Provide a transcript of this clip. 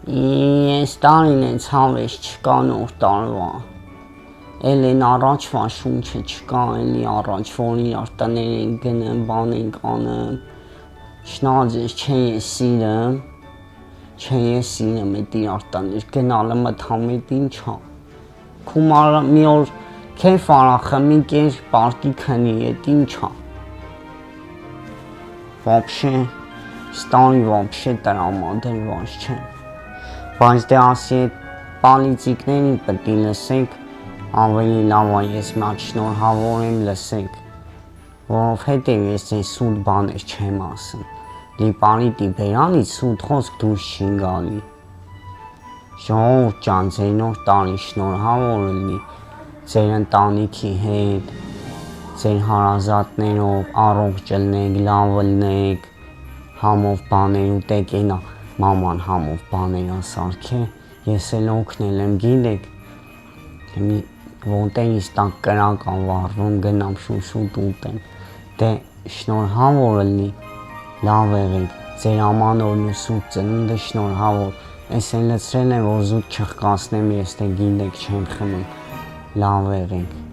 Ես տարին են ցավես չկա նոր տարվա, էլեն առաջվա շունչը չկա, էլի առաջ որ իրար տներ ենք գնեմ, բան ենք անեմ, շնաձես չէ ես սիրեմ, չէ ես սիրեմ էդ իրար տներ գնալը մտամ էդ ինչա, քումար մի օր քեֆ արա խմի կեր պարտի քնի էդ ինչա, вообще ստանի вообще տրամադրված չեմ, բայց դե ասի էդ պալիծիկներին պետք է լսեք, ավելի լավ է ես մատ շնորհավոր եմ լսեք, որովհետև ես ձեզ սուտ բաներ չեմ ասում, լիպարիտի բերանից սուտ խոսք դուրս չի գալի, ժողովուրդ ջան ձեր նոր տարին շնորհավոր լինի, ձեր ընտանիքի հետ, ձեր հարազատներով առողջ ելնեք, լավ ելնեք, համով բաներ ուտեք, ենա մաման համով բաներ ասարքե, ես էլ օգնել եմ գիտեք, մի ոտերից տակ կրակ ավառվում գնամ շուշուտ ուտեմ, դե շնորհավոր լինի, լավ եղեք, ձեր ամանորն ու սուրբ ծնունդը շնորհավոր, ես էլ լցրել եմ որ զուտ չխկացնեմ ես դե գիտեք չեմ խմում, լավ եղեք